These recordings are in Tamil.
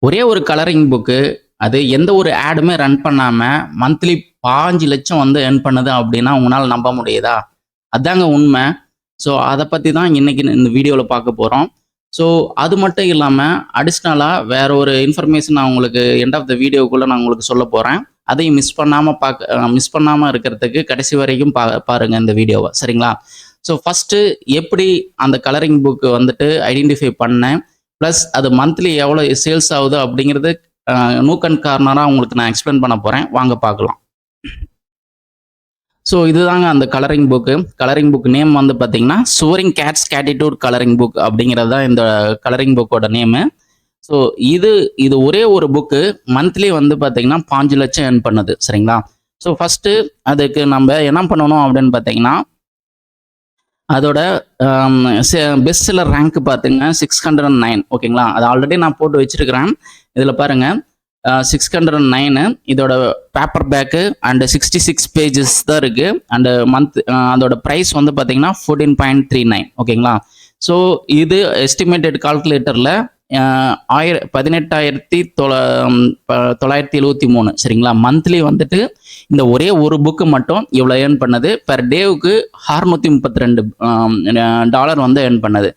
ஒரே ஒரு கலரிங் புக்கு, அது எந்த ஒரு ஆடுமே ரன் பண்ணாம, மந்த்லி 5,00,000 வந்து எர்ன் பண்ணுது அப்டின்னா, உங்கனால நம்ப முடியுதா? அதாங்க உண்ம. ஸோ, அத பத்தி தான் இன்னைக்கு இந்த வீடியோல பார்க்க போறோம். ஸோ, அது மட்டும் இல்லாம, அடிஷனலா வேற ஒரு இன்ஃபர்மேஷன் நான் உங்களுக்கு எண்ட் ஆஃப் த வீடியோக்குள்ள நான் உங்களுக்கு சொல்லப் போறேன். அதையும் மிஸ் பண்ணாம இருக்கிறதுக்கு கடைசி வரைக்கும் பாருங்க இந்த வீடியோவ. சரிங்களா? ஸோ, ஃபர்ஸ்ட்டு எப்படி அந்த கலரிங் புக் வந்துட்டு ஐடென்டிஃபை பண்ணேன். பிளஸ் அது மந்த்லி எவ்வளோ சேல்ஸ் ஆகுது அப்படிங்கிறது நூக் அண்ட் கார்னரா உங்களுக்கு நான் எக்ஸ்பிளைன் பண்ண போறேன். வாங்க பார்க்கலாம். ஸோ இதுதாங்க அந்த colouring book. Colouring book name வந்து பார்த்தீங்கன்னா, சோரிங் கேட்ஸ் கேட்டிட்யூட் கலரிங் புக் அப்படிங்கிறது தான் இந்த கலரிங் புக்கோட நேமு. ஸோ இது இது ஒரே ஒரு புக்கு மந்த்லி வந்து பார்த்தீங்கன்னா 5,00,000 எர்ன் பண்ணுது. சரிங்களா? ஸோ ஃபர்ஸ்ட்டு அதுக்கு நம்ம என்ன பண்ணணும் அப்படின்னு பார்த்தீங்கன்னா, அதோட பெஸ்ட் செல்லர் ரேங்க் பார்த்துங்க 609. ஓகேங்களா? அது ஆல்ரெடி நான் போட்டு வச்சிருக்கிறேன். இதில் பாருங்க 609 இதோட பேப்பர் பேக்கு அண்ட் 66 பேஜஸ் தான் இருக்கு. அண்ட் அதோட ப்ரைஸ் வந்து பார்த்தீங்கன்னா 14.39. ஓகேங்களா? ஸோ இது எஸ்டிமேட்டட் கால்குலேட்டரில் 18,973. சரிங்களா? மந்த்லி வந்துட்டு இந்த ஒரே ஒரு புக்கு மட்டும் இவ்வளோ ஏர்ன் பண்ணது. பெர் டேவுக்கு $632 வந்து ஏர்ன் பண்ணது.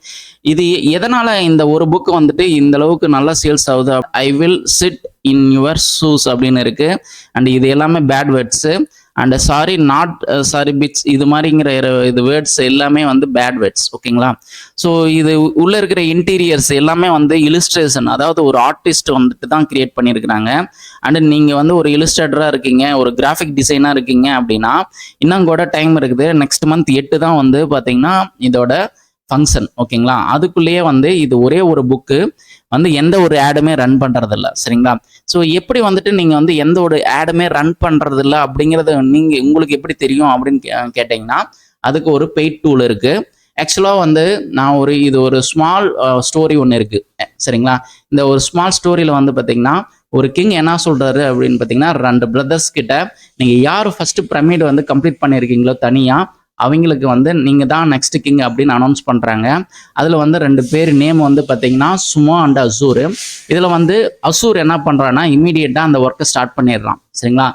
இது எதனால இந்த ஒரு புக்கு வந்துட்டு இந்த அளவுக்கு நல்லா சேல்ஸ் ஆகுது? I will sit in your shoes அப்படின்னு இருக்கு. அண்ட் இது எல்லாமே bad words. And sorry not sorry bits இது மாதிரிங்கிற இது வேர்ட்ஸ் எல்லாமே வந்து பேட் வேர்ட்ஸ். ஓகேங்களா? ஸோ இது உள்ள இருக்கிற இன்டீரியர்ஸ் எல்லாமே வந்து இலிஸ்ட்ரேஷன், அதாவது ஒரு ஆர்டிஸ்ட் வந்துட்டு தான் கிரியேட் பண்ணியிருக்கிறாங்க. அண்ட் நீங்கள் வந்து ஒரு இலிஸ்ட்ரேட்டராக இருக்கீங்க, ஒரு கிராஃபிக் டிசைனாக இருக்கீங்க அப்படின்னா இன்னும் கூட டைம் இருக்குது. நெக்ஸ்ட் மந்த் 8 தான் வந்து பார்த்தீங்கன்னா இதோட ஃபங்க்ஷன். ஓகேங்களா? அதுக்குள்ளேயே வந்து இது ஒரே ஒரு புக்கு வந்து எந்த ஒரு ஆடுமே ரன் பண்ணுறதில்ல. சரிங்களா? ஸோ எப்படி வந்துட்டு நீங்கள் வந்து எந்த ஒரு ஆடுமே ரன் பண்ணுறதில்ல அப்படிங்கிறது உங்களுக்கு எப்படி தெரியும் அப்படின்னு கேட்டிங்கன்னா, அதுக்கு ஒரு பெய்ட் டூல் இருக்குது. ஆக்சுவலாக வந்து நான் இது ஒரு ஸ்மால் ஸ்டோரி ஒன்று இருக்குது. சரிங்களா? இந்த ஒரு ஸ்மால் ஸ்டோரியில் வந்து பார்த்தீங்கன்னா, ஒரு கிங் என்ன சொல்கிறாரு அப்படின்னு பார்த்தீங்கன்னா, 2 பிரதர்ஸ் கிட்ட நீங்கள் யார் ஃபஸ்ட்டு பிரமிட் வந்து கம்ப்ளீட் பண்ணியிருக்கீங்களோ தனியாக, அவங்களுக்கு வந்து நீங்கள் தான் நெக்ஸ்ட் கிங் அப்படின்னு அனௌன்ஸ் பண்ணுறாங்க. அதில் வந்து 2 பேர் நேம் வந்து பார்த்தீங்கன்னா சுமோ அண்ட் அசூர். இதில் வந்து அசூர் என்ன பண்ணுறான்னா இமீடியட்டாக அந்த ஒர்க்கை ஸ்டார்ட் பண்ணிடுறான். சரிங்களா?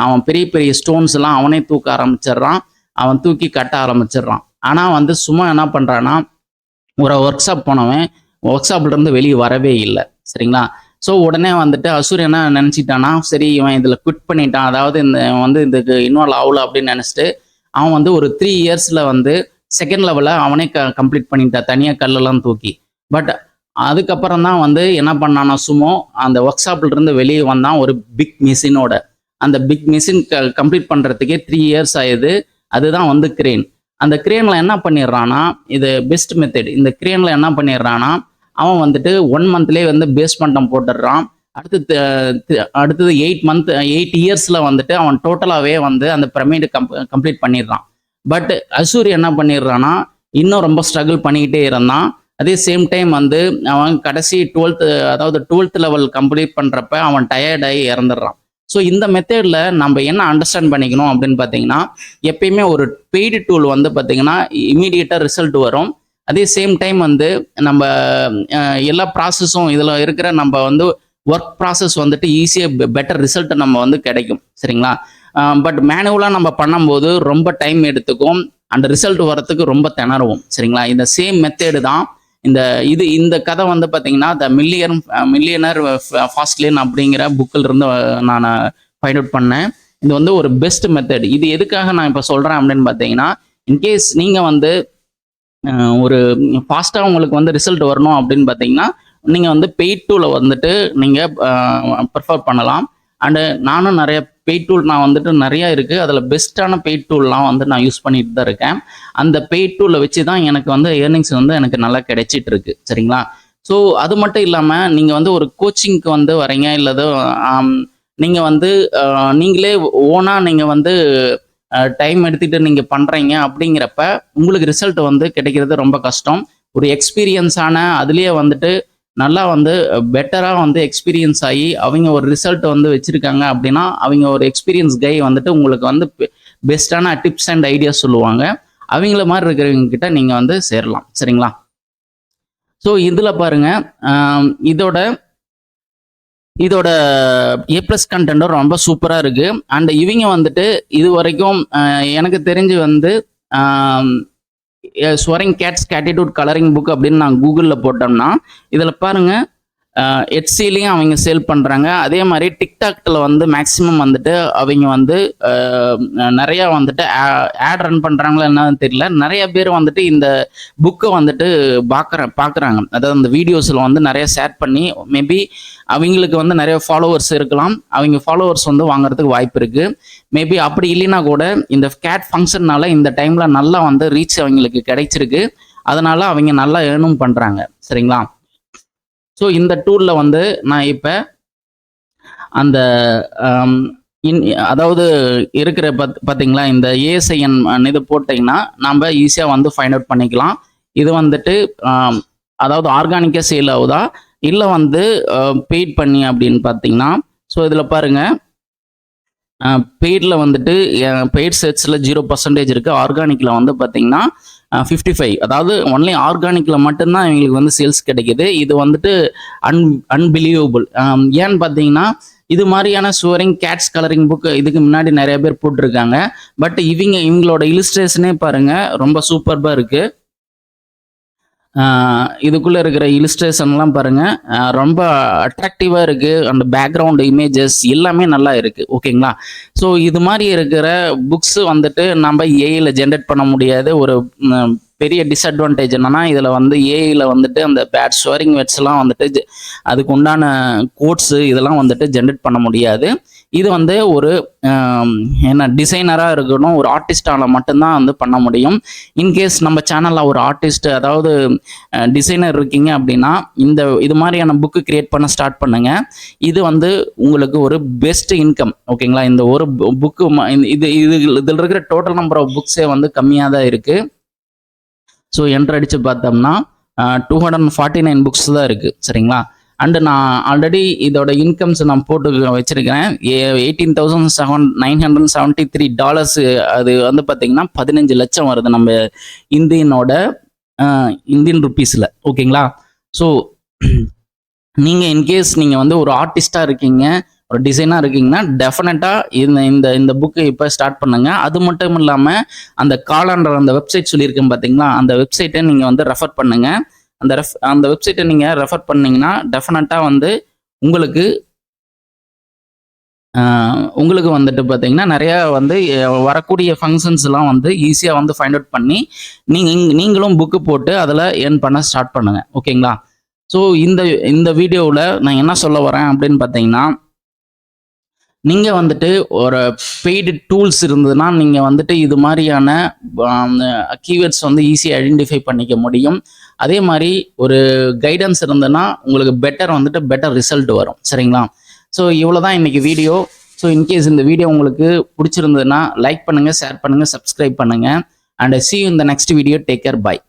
அவன் பெரிய பெரிய ஸ்டோன்ஸ் எல்லாம் அவனே தூக்க ஆரம்பிச்சிடுறான். அவன் தூக்கி கட்ட ஆரம்பிச்சிடுறான். ஆனால் வந்து சும்மா என்ன பண்ணுறான்னா, ஒரு ஒர்க் ஷாப் போனவன் ஒர்க் ஷாப்லேருந்து வெளியே வரவே இல்லை. சரிங்களா? ஸோ உடனே வந்துட்டு அசூர் என்ன நினச்சிட்டான்னா, சரி இவன் இதில் குவிட் பண்ணிட்டான், அதாவது இதுக்கு இன்வால்வ் ஆகல அப்படின்னு நினச்சிட்டு அவன் வந்து ஒரு 3 இயர்ஸில் வந்து செகண்ட் லெவலில் அவனே கம்ப்ளீட் பண்ணிட்டான், தனியாக கல்லெல்லாம் தூக்கி. பட் அதுக்கப்புறம் தான் வந்து என்ன பண்ணானா சுமோ அந்த ஒர்க் ஷாப்லேருந்து வெளியே வந்தான் ஒரு பிக் மிஷினோட. அந்த பிக் மிஷின் கம்ப்ளீட் பண்ணுறதுக்கே 3 இயர்ஸ் ஆயிடுது. அதுதான் வந்து கிரேன். அந்த கிரேனில் என்ன பண்ணிடுறான்னா, இது பெஸ்ட் மெத்தட். இந்த கிரேனில் என்ன பண்ணிடுறான்னா, அவன் வந்துட்டு 1 மந்த்லேயே வந்து பேஸ்மெண்டம் போட்டுடுறான். அடுத்தது 8 இயர்ஸில் வந்துட்டு அவன் டோட்டலாகவே வந்து அந்த பிரமிடு கம்ப்ளீட் பண்ணிடுறான். பட் அசூர் என்ன பண்ணிடுறான்னா, இன்னும் ரொம்ப ஸ்ட்ரகிள் பண்ணிக்கிட்டே இருந்தான். அதே சேம் டைம் வந்து அவன் கடைசி 12th லெவல் கம்ப்ளீட் பண்ணுறப்ப அவன் டயர்டாகி இறந்துடுறான். ஸோ இந்த மெத்தடில் நம்ம என்ன அண்டர்ஸ்டாண்ட் பண்ணிக்கணும் அப்படின்னு பார்த்தீங்கன்னா, எப்பயுமே ஒரு பெய்டு டூல் வந்து பார்த்தீங்கன்னா இமீடியட்டாக ரிசல்ட் வரும். அதே சேம் டைம் வந்து நம்ம எல்லா ப்ராசஸும் இதில் இருக்கிற நம்ம வந்து ஒர்க் ப்ராசஸ் வந்துட்டு ஈஸியாக பெட்டர் ரிசல்ட் நம்ம வந்து கிடைக்கும். சரிங்களா? பட் மேனுவலாக நம்ம பண்ணும்போது ரொம்ப டைம் எடுத்துக்கும். அந்த ரிசல்ட் வரத்துக்கு ரொம்ப திணறுவோம். சரிங்களா? இந்த சேம் மெத்தேடு தான் இந்த கதை வந்து பார்த்தீங்கன்னா த மில்லியனர் ஃபாஸ்ட்லேன் அப்படிங்கிற புக்கில் இருந்து நான் ஃபைண்ட் அவுட் பண்ணேன். இது வந்து ஒரு பெஸ்ட் மெத்தட். இது எதுக்காக நான் இப்போ சொல்கிறேன் அப்படின்னு பார்த்தீங்கன்னா, இன்கேஸ் நீங்கள் வந்து ஒரு ஃபாஸ்ட்டாக உங்களுக்கு வந்து ரிசல்ட் வரணும் அப்படின்னு பார்த்தீங்கன்னா, நீங்கள் வந்து பெய்ட் டூலை வந்துட்டு நீங்கள் ப்ரிஃபர் பண்ணலாம். அண்டு நானும் நிறைய பெய்ட் டூல் நான் வந்துட்டு நிறையா இருக்குது. அதில் பெஸ்ட்டான பெய்ட் டூல்லாம் வந்து நான் யூஸ் பண்ணிட்டு தான் இருக்கேன். அந்த பெய்ட் டூலை வச்சு தான் எனக்கு வந்து ஏர்னிங்ஸ் வந்து எனக்கு நல்லா கிடைச்சிட்டு இருக்கு. சரிங்களா? ஸோ அது மட்டும் இல்லாமல் நீங்கள் வந்து ஒரு கோச்சிங்க்கு வந்து வரீங்க, இல்லது நீங்கள் வந்து நீங்களே ஓனாக நீங்கள் வந்து டைம் எடுத்துகிட்டு நீங்கள் பண்ணுறீங்க அப்படிங்கிறப்ப உங்களுக்கு ரிசல்ட் வந்து கிடைக்கிறது ரொம்ப கஷ்டம். ஒரு எக்ஸ்பீரியன்ஸான அதுலேயே வந்துட்டு நல்லா வந்து பெட்டராக வந்து எக்ஸ்பீரியன்ஸ் ஆகி அவங்க ஒரு ரிசல்ட் வந்து வச்சுருக்காங்க அப்படின்னா, அவங்க ஒரு எக்ஸ்பீரியன்ஸ் கை வந்துட்டு உங்களுக்கு வந்து பெஸ்ட்டான டிப்ஸ் அண்ட் ஐடியாஸ் சொல்லுவாங்க. அவங்கள மாதிரி இருக்கிறவங்க கிட்ட நீங்கள் வந்து சேரலாம். சரிங்களா? ஸோ இதில் பாருங்கள், இதோட இதோட A+ கண்டென்ட்டும் ரொம்ப சூப்பராக இருக்கு. அண்ட் இவங்க வந்துட்டு இது வரைக்கும் எனக்கு தெரிஞ்சு வந்து ஸ்வரிங் கேட்ஸ் கேட்டிடியூட் கலரிங் புக் அப்படின்னு நான் கூகுளில் போட்டோம்னா இதில் பாருங்க எட்சிலையும் அவங்க சேல் பண்ணுறாங்க. அதே மாதிரி டிக்டாக்ல வந்து மேக்ஸிமம் வந்துட்டு அவங்க வந்து நிறையா வந்துட்டு ஆட் ரன் பண்ணுறாங்களா என்னன்னு தெரியல. நிறைய பேர் வந்துட்டு இந்த புக்கை வந்துட்டு பார்க்குறாங்க. அதாவது இந்த வீடியோஸில் வந்து நிறைய ஷேர் பண்ணி மேபி அவங்களுக்கு வந்து நிறைய ஃபாலோவர்ஸ் இருக்கலாம். அவங்க ஃபாலோவர்ஸ் வந்து வாங்குறதுக்கு வாய்ப்பு இருக்குது. மேபி அப்படி இல்லைன்னா கூட இந்த கேட் ஃபங்க்ஷன்னால இந்த டைமில் நல்லா வந்து ரீச் அவங்களுக்கு கிடைச்சிருக்கு. அதனால அவங்க நல்லா ஏர்னும் பண்ணுறாங்க. சரிங்களா? ஸோ இந்த டூலில் வந்து நான் இப்போ அந்த அதாவது இருக்கிற பார்த்தீங்களா இந்த ஏஎஸ்ஐஎன் இது போட்டிங்கன்னா நம்ம ஈஸியாக வந்து ஃபைண்ட் அவுட் பண்ணிக்கலாம். இது வந்துட்டு அதாவது ஆர்கானிக்காக சேல் ஆகுதா இல்லை வந்து பெய்ட் பண்ணி அப்படின்னு பார்த்தீங்கன்னா, ஸோ இதில் பாருங்கள் பெய்டில் வந்துட்டு பெய்ட் சர்ச்சில் 0% இருக்குது. ஆர்கானிக்கில் வந்து பார்த்தீங்கன்னா 55, அதாவது ஒன்லி ஆர்கானிக்கில் மட்டும்தான் இவங்களுக்கு வந்து சேல்ஸ் கிடைக்கிது. இது வந்துட்டு அன்பிலீவபிள். ஏன்னு பார்த்தீங்கன்னா இது மாதிரியான ஸ்வரிங் கேட்ஸ் கலரிங் புக் இதுக்கு முன்னாடி நிறைய பேர் போட்டிருக்காங்க. பட் இவங்களோட இலிஸ்ட்ரேஷனே பாருங்கள் ரொம்ப சூப்பர்பாக இருக்குது. இதுக்குள்ளே இருக்கிற இலிஸ்ட்ரேஷன்லாம் பாருங்கள் ரொம்ப அட்ராக்டிவாக இருக்குது. அந்த பேக்ரவுண்ட் இமேஜஸ் எல்லாமே நல்லா இருக்குது. ஓகேங்களா? ஸோ இது மாதிரி இருக்கிற புக்ஸு வந்துட்டு நம்ம ஏஐயில் ஜென்ரேட் பண்ண முடியாது. ஒரு பெரிய டிஸ்அட்வான்டேஜ் என்னன்னா இதில் வந்து ஏஐயில் வந்துட்டு அந்த பேட் ஸ்வரிங் வேர்ட்ஸ்லாம் வந்துட்டு அதுக்கு உண்டான கோட்ஸு இதெல்லாம் வந்துட்டு ஜென்ரேட் பண்ண முடியாது. இது வந்து ஒரு என்ன டிசைனராக இருக்கணும், ஒரு ஆர்டிஸ்டால மட்டும்தான் வந்து பண்ண முடியும். இன்கேஸ் நம்ம சேனலில் ஒரு ஆர்டிஸ்ட் அதாவது டிசைனர் இருக்கீங்க அப்படின்னா இது மாதிரியான புக்கு கிரியேட் பண்ண ஸ்டார்ட் பண்ணுங்க. இது வந்து உங்களுக்கு ஒரு பெஸ்ட் இன்கம். ஓகேங்களா? இந்த ஒரு புக்கு இதில் இருக்கிற டோட்டல் நம்பர் ஆஃப் புக்ஸே வந்து கம்மியாக தான் இருக்குது. ஸோ என்ட்ரு அடித்து பார்த்தோம்னா 249 புக்ஸ் தான் இருக்குது. சரிங்களா? அண்டு நான் ஆல்ரெடி இதோட இன்கம்ஸ் நான் போட்டு வச்சுருக்கிறேன். $18,973. அது வந்து பார்த்திங்கன்னா 15 லட்சம் வருது நம்ம இந்தியன் ருப்பீஸில். ஓகேங்களா? ஸோ நீங்கள் இன்கேஸ் நீங்கள் வந்து ஒரு ஆர்டிஸ்டாக இருக்கீங்க, ஒரு டிசைனாக இருக்கீங்கன்னா டெஃபினட்டாக இந்த புக்கை இப்போ ஸ்டார்ட் பண்ணுங்கள். அது மட்டும் இல்லாமல் அந்த காலாண்டர் அந்த வெப்சைட் சொல்லியிருக்கேன் பார்த்தீங்களா, அந்த வெப்சைட்டை நீங்கள் வந்து ரெஃபர் பண்ணுங்கள். அந்த வெப்சைட்டை நீங்கள் ரெஃபர் பண்ணிங்கன்னா டெஃபினட்டாக வந்து உங்களுக்கு வந்துட்டு பார்த்தீங்கன்னா நிறையா வந்து வரக்கூடிய ஃபங்க்ஷன்ஸ்லாம் வந்து ஈஸியாக வந்து ஃபைண்ட் அவுட் பண்ணி நீங்களும் புக்கு போட்டு அதில் ஏர்ன் பண்ண ஸ்டார்ட் பண்ணுங்கள். ஓகேங்களா? ஸோ இந்த வீடியோவில் நான் என்ன சொல்ல வரேன் அப்படின்னு பார்த்தீங்கன்னா, நீங்கள் வந்துட்டு ஒரு பெய்டு டூல்ஸ் இருந்ததுன்னா நீங்கள் வந்துட்டு இது மாதிரியான கீவேர்ட்ஸ் வந்து ஈஸியாக ஐடென்டிஃபை பண்ணிக்க முடியும். அதே மாதிரி ஒரு கைடன்ஸ் இருந்ததுன்னா உங்களுக்கு பெட்டர் ரிசல்ட் வரும். சரிங்களா? ஸோ இவ்வளோ தான் இன்றைக்கி வீடியோ. ஸோ இன்கேஸ் இந்த வீடியோ உங்களுக்கு பிடிச்சிருந்ததுன்னா லைக் பண்ணுங்கள், ஷேர் பண்ணுங்கள், சப்ஸ்கிரைப் பண்ணுங்கள். And see you in the next video. Take care. Bye.